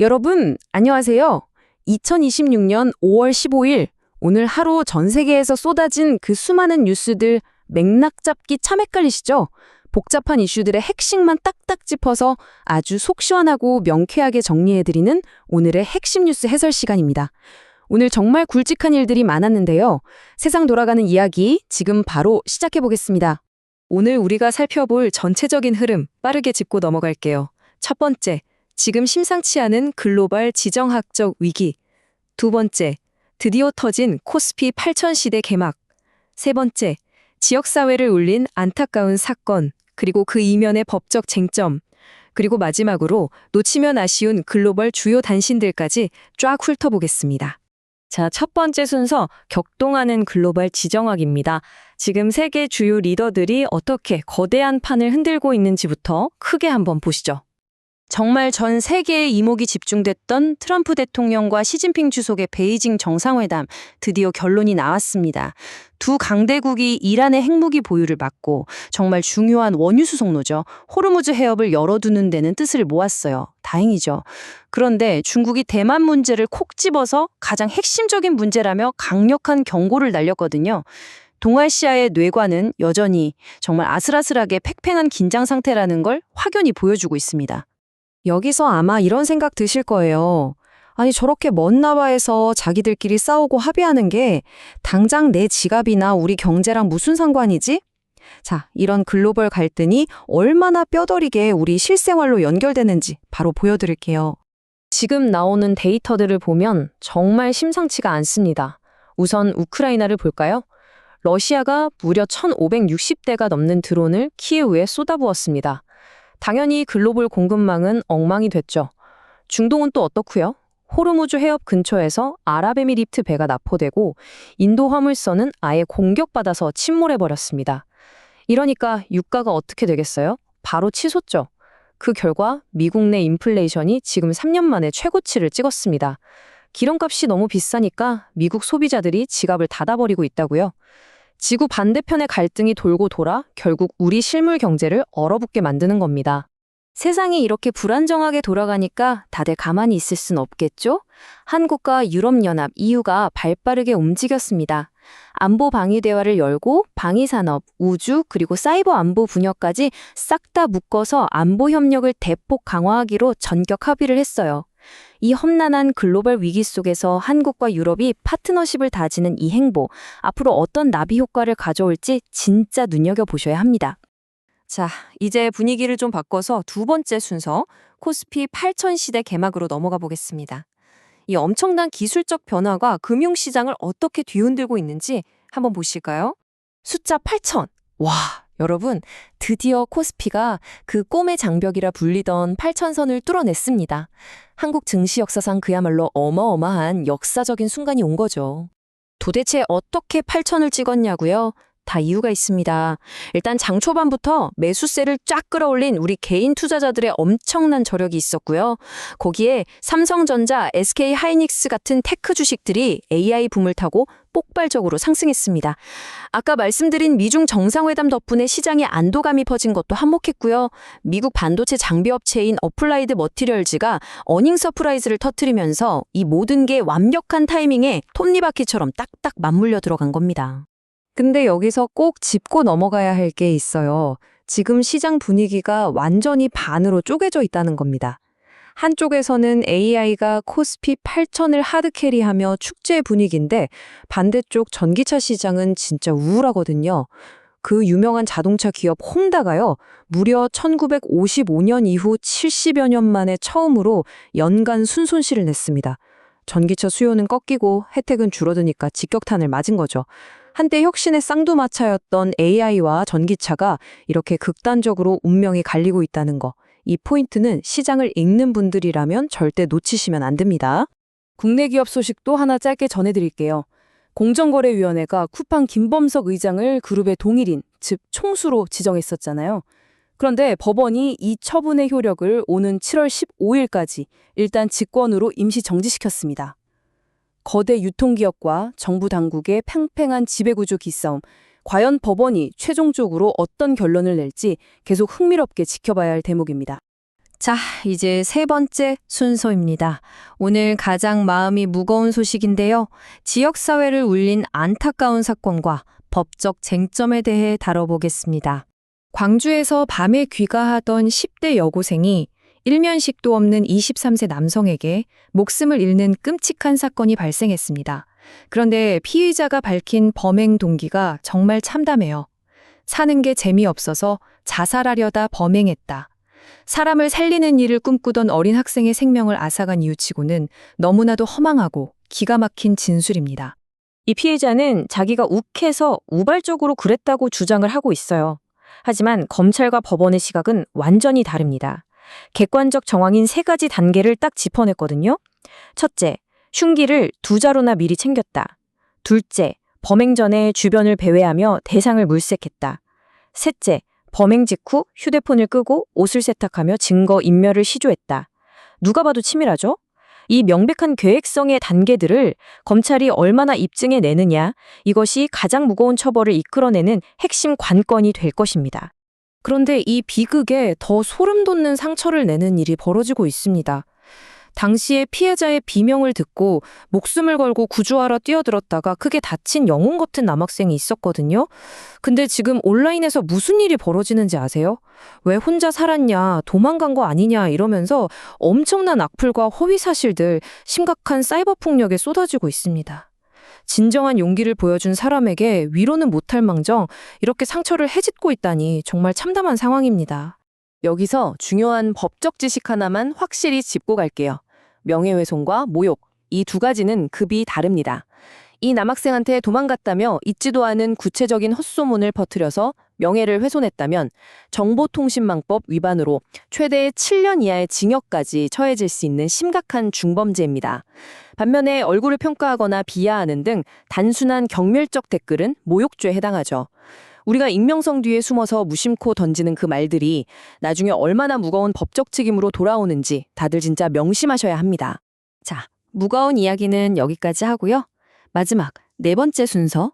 여러분, 안녕하세요. 2026년 5월 15일, 오늘 하루 전 세계에서 쏟아진 그 수많은 뉴스들 맥락 잡기 참 헷갈리시죠? 복잡한 이슈들의 핵심만 딱딱 짚어서 아주 속 시원하고 명쾌하게 정리해드리는 오늘의 핵심 뉴스 해설 시간입니다. 오늘 정말 굵직한 일들이 많았는데요. 세상 돌아가는 이야기 지금 바로 시작해보겠습니다. 오늘 우리가 살펴볼 전체적인 흐름 빠르게 짚고 넘어갈게요. 첫 번째, 지금 심상치 않은 글로벌 지정학적 위기. 두 번째, 드디어 터진 코스피 8000 시대 개막. 세 번째, 지역사회를 울린 안타까운 사건, 그리고 그 이면의 법적 쟁점. 그리고 마지막으로 놓치면 아쉬운 글로벌 주요 단신들까지 쫙 훑어보겠습니다. 자, 첫 번째 순서, 격동하는 글로벌 지정학입니다. 지금 세계 주요 리더들이 어떻게 거대한 판을 흔들고 있는지부터 크게 한번 보시죠. 정말 전 세계의 이목이 집중됐던 트럼프 대통령과 시진핑 주석의 베이징 정상회담, 드디어 결론이 나왔습니다. 두 강대국이 이란의 핵무기 보유를 막고 정말 중요한 원유 수송로죠. 호르무즈 해협을 열어두는 데는 뜻을 모았어요. 다행이죠. 그런데 중국이 대만 문제를 콕 집어서 가장 핵심적인 문제라며 강력한 경고를 날렸거든요. 동아시아의 뇌관은 여전히 정말 아슬아슬하게 팽팽한 긴장 상태라는 걸 확연히 보여주고 있습니다. 여기서 아마 이런 생각 드실 거예요. 아니, 저렇게 먼 나라에서 자기들끼리 싸우고 합의하는 게 당장 내 지갑이나 우리 경제랑 무슨 상관이지? 자, 이런 글로벌 갈등이 얼마나 뼈저리게 우리 실생활로 연결되는지 바로 보여드릴게요. 지금 나오는 데이터들을 보면 정말 심상치가 않습니다. 우선 우크라이나를 볼까요? 러시아가 무려 1560대가 넘는 드론을 키예우에 쏟아부었습니다. 당연히 글로벌 공급망은 엉망이 됐죠. 중동은 또 어떻고요? 호르무즈 해협 근처에서 아랍에미리트 배가 납포되고 인도 화물선은 아예 공격받아서 침몰해버렸습니다. 이러니까 유가가 어떻게 되겠어요? 바로 치솟죠. 그 결과 미국 내 인플레이션이 지금 3년 만에 최고치를 찍었습니다. 기름값이 너무 비싸니까 미국 소비자들이 지갑을 닫아버리고 있다고요. 지구 반대편의 갈등이 돌고 돌아 결국 우리 실물 경제를 얼어붙게 만드는 겁니다. 세상이 이렇게 불안정하게 돌아가니까 다들 가만히 있을 순 없겠죠? 한국과 유럽연합, EU가 발빠르게 움직였습니다. 안보 방위 대화를 열고 방위산업, 우주, 그리고 사이버 안보 분야까지 싹 다 묶어서 안보 협력을 대폭 강화하기로 전격 합의를 했어요. 이 험난한 글로벌 위기 속에서 한국과 유럽이 파트너십을 다지는 이 행보, 앞으로 어떤 나비 효과를 가져올지 진짜 눈여겨보셔야 합니다. 자, 이제 분위기를 좀 바꿔서 두 번째 순서, 코스피 8000 시대 개막으로 넘어가 보겠습니다. 이 엄청난 기술적 변화가 금융시장을 어떻게 뒤흔들고 있는지 한번 보실까요? 숫자 8000. 와, 여러분, 드디어 코스피가 그 꿈의 장벽이라 불리던 8000선을 뚫어냈습니다. 한국 증시 역사상 그야말로 어마어마한 역사적인 순간이 온 거죠. 도대체 어떻게 8000을 찍었냐고요? 다 이유가 있습니다. 일단 장 초반부터 매수세를 쫙 끌어올린 우리 개인 투자자들의 엄청난 저력이 있었고요. 거기에 삼성전자, SK하이닉스 같은 테크 주식들이 AI 붐을 타고 폭발적으로 상승했습니다. 아까 말씀드린 미중 정상회담 덕분에 시장에 안도감이 퍼진 것도 한몫했고요. 미국 반도체 장비업체인 어플라이드 머티리얼즈가 어닝 서프라이즈를 터뜨리면서 이 모든 게 완벽한 타이밍에 톱니바퀴처럼 딱딱 맞물려 들어간 겁니다. 근데 여기서 꼭 짚고 넘어가야 할 게 있어요. 지금 시장 분위기가 완전히 반으로 쪼개져 있다는 겁니다. 한쪽에서는 AI가 코스피 8000을 하드캐리하며 축제 분위기인데 반대쪽 전기차 시장은 진짜 우울하거든요. 그 유명한 자동차 기업 혼다가요. 무려 1955년 이후 70여 년 만에 처음으로 연간 순손실을 냈습니다. 전기차 수요는 꺾이고 혜택은 줄어드니까 직격탄을 맞은 거죠. 한때 혁신의 쌍두마차였던 AI와 전기차가 이렇게 극단적으로 운명이 갈리고 있다는 거. 이 포인트는 시장을 읽는 분들이라면 절대 놓치시면 안 됩니다. 국내 기업 소식도 하나 짧게 전해드릴게요. 공정거래위원회가 쿠팡 김범석 의장을 그룹의 동일인, 즉 총수로 지정했었잖아요. 그런데 법원이 이 처분의 효력을 오는 7월 15일까지 일단 직권으로 임시 정지시켰습니다. 거대 유통기업과 정부 당국의 팽팽한 지배구조 기싸움, 과연 법원이 최종적으로 어떤 결론을 낼지 계속 흥미롭게 지켜봐야 할 대목입니다. 자, 이제 세 번째 순서입니다. 오늘 가장 마음이 무거운 소식인데요. 지역사회를 울린 안타까운 사건과 법적 쟁점에 대해 다뤄보겠습니다. 광주에서 밤에 귀가하던 10대 여고생이 일면식도 없는 23세 남성에게 목숨을 잃는 끔찍한 사건이 발생했습니다. 그런데 피의자가 밝힌 범행 동기가 정말 참담해요. 사는 게 재미없어서 자살하려다 범행했다. 사람을 살리는 일을 꿈꾸던 어린 학생의 생명을 앗아간 이유치고는 너무나도 허망하고 기가 막힌 진술입니다. 이 피해자는 자기가 욱해서 우발적으로 그랬다고 주장을 하고 있어요. 하지만 검찰과 법원의 시각은 완전히 다릅니다. 객관적 정황인 세 가지 단계를 딱 짚어냈거든요. 첫째, 흉기를 두 자루나 미리 챙겼다. 둘째, 범행 전에 주변을 배회하며 대상을 물색했다. 셋째, 범행 직후 휴대폰을 끄고 옷을 세탁하며 증거 인멸을 시도했다. 누가 봐도 치밀하죠? 이 명백한 계획성의 단계들을 검찰이 얼마나 입증해내느냐, 이것이 가장 무거운 처벌을 이끌어내는 핵심 관건이 될 것입니다. 그런데 이 비극에 더 소름 돋는 상처를 내는 일이 벌어지고 있습니다. 당시에 피해자의 비명을 듣고 목숨을 걸고 구조하러 뛰어들었다가 크게 다친 영혼 같은 남학생이 있었거든요. 근데 지금 온라인에서 무슨 일이 벌어지는지 아세요? 왜 혼자 살았냐, 도망간 거 아니냐 이러면서 엄청난 악플과 허위 사실들, 심각한 사이버 폭력에 쏟아지고 있습니다. 진정한 용기를 보여준 사람에게 위로는 못할 망정 이렇게 상처를 헤집고 있다니 정말 참담한 상황입니다. 여기서 중요한 법적 지식 하나만 확실히 짚고 갈게요. 명예훼손과 모욕, 이 두 가지는 급이 다릅니다. 이 남학생한테 도망갔다며 있지도 않은 구체적인 헛소문을 퍼뜨려서 명예를 훼손했다면 정보통신망법 위반으로 최대 7년 이하의 징역까지 처해질 수 있는 심각한 중범죄입니다. 반면에 얼굴을 평가하거나 비하하는 등 단순한 경멸적 댓글은 모욕죄에 해당하죠. 우리가 익명성 뒤에 숨어서 무심코 던지는 그 말들이 나중에 얼마나 무거운 법적 책임으로 돌아오는지 다들 진짜 명심하셔야 합니다. 자, 무거운 이야기는 여기까지 하고요. 마지막 네 번째 순서,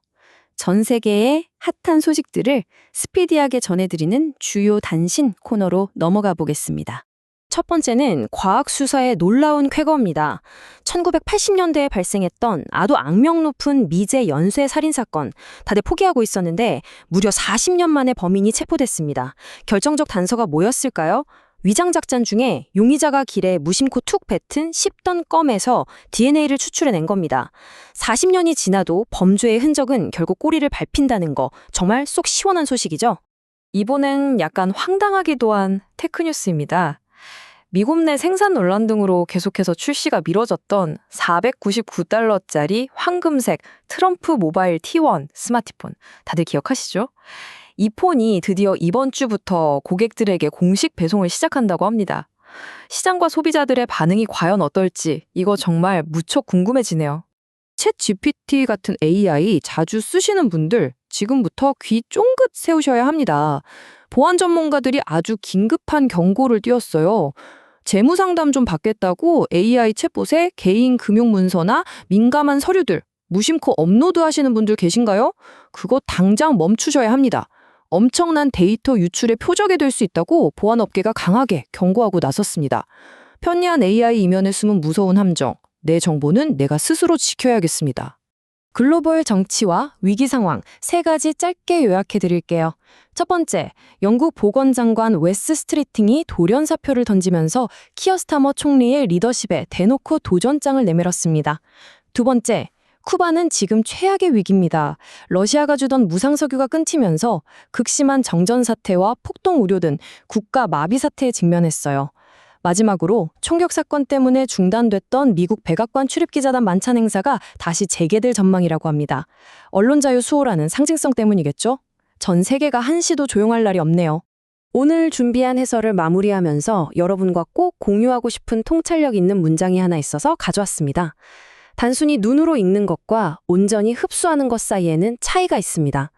전 세계의 핫한 소식들을 스피디하게 전해드리는 주요 단신 코너로 넘어가 보겠습니다. 첫 번째는 과학 수사의 놀라운 쾌거입니다. 1980년대에 발생했던 아주 악명 높은 미제 연쇄 살인 사건. 다들 포기하고 있었는데 무려 40년 만에 범인이 체포됐습니다. 결정적 단서가 뭐였을까요? 위장 작전 중에 용의자가 길에 무심코 툭 뱉은 씹던 껌에서 DNA를 추출해낸 겁니다. 40년이 지나도 범죄의 흔적은 결국 꼬리를 밟힌다는 거, 정말 속 시원한 소식이죠? 이번엔 약간 황당하기도 한 테크뉴스입니다. 미국 내 생산 논란 등으로 계속해서 출시가 미뤄졌던 $499짜리 황금색 트럼프 모바일 T1 스마트폰, 다들 기억하시죠? 이 폰이 드디어 이번 주부터 고객들에게 공식 배송을 시작한다고 합니다. 시장과 소비자들의 반응이 과연 어떨지 이거 정말 무척 궁금해지네요. 챗 GPT 같은 AI 자주 쓰시는 분들 지금부터 귀 쫑긋 세우셔야 합니다. 보안 전문가들이 아주 긴급한 경고를 띄웠어요. 재무 상담 좀 받겠다고 AI 챗봇에 개인 금융 문서나 민감한 서류들 무심코 업로드 하시는 분들 계신가요? 그거 당장 멈추셔야 합니다. 엄청난 데이터 유출의 표적이 될 수 있다고 보안업계가 강하게 경고하고 나섰습니다. 편리한 AI 이면에 숨은 무서운 함정, 내 정보는 내가 스스로 지켜야겠습니다. 글로벌 정치와 위기 상황 세 가지 짧게 요약해 드릴게요. 첫 번째, 영국 보건장관 웨스 스트리팅이 돌연 사표를 던지면서 키어 스타머 총리의 리더십에 대놓고 도전장을 내밀었습니다. 두 번째, 쿠바는 지금 최악의 위기입니다. 러시아가 주던 무상석유가 끊기면서 극심한 정전 사태와 폭동 우려 등 국가 마비 사태에 직면했어요. 마지막으로 총격 사건 때문에 중단됐던 미국 백악관 출입기자단 만찬 행사가 다시 재개될 전망이라고 합니다. 언론 자유 수호라는 상징성 때문이겠죠? 전 세계가 한시도 조용할 날이 없네요. 오늘 준비한 해설을 마무리하면서 여러분과 꼭 공유하고 싶은 통찰력 있는 문장이 하나 있어서 가져왔습니다. 단순히 눈으로 읽는 것과 온전히 흡수하는 것 사이에는 차이가 있습니다.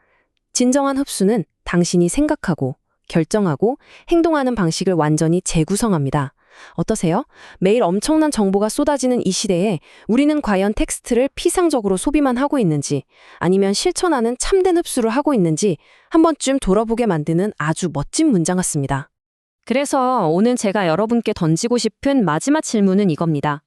진정한 흡수는 당신이 생각하고 결정하고 행동하는 방식을 완전히 재구성합니다. 어떠세요? 매일 엄청난 정보가 쏟아지는 이 시대에 우리는 과연 텍스트를 피상적으로 소비만 하고 있는지 아니면 실천하는 참된 흡수를 하고 있는지 한 번쯤 돌아보게 만드는 아주 멋진 문장 같습니다. 그래서 오늘 제가 여러분께 던지고 싶은 마지막 질문은 이겁니다.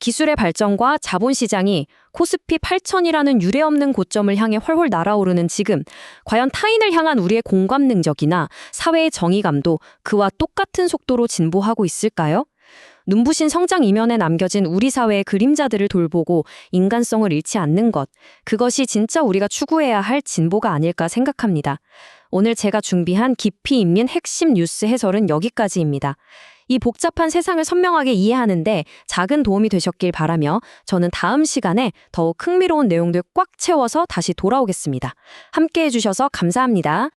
기술의 발전과 자본시장이 코스피 8000이라는 유례없는 고점을 향해 훨훨 날아오르는 지금, 과연 타인을 향한 우리의 공감 능력이나 사회의 정의감도 그와 똑같은 속도로 진보하고 있을까요? 눈부신 성장 이면에 남겨진 우리 사회의 그림자들을 돌보고 인간성을 잃지 않는 것, 그것이 진짜 우리가 추구해야 할 진보가 아닐까 생각합니다. 오늘 제가 준비한 깊이 있는 핵심 뉴스 해설은 여기까지입니다. 이 복잡한 세상을 선명하게 이해하는데 작은 도움이 되셨길 바라며 저는 다음 시간에 더욱 흥미로운 내용들 꽉 채워서 다시 돌아오겠습니다. 함께 해주셔서 감사합니다.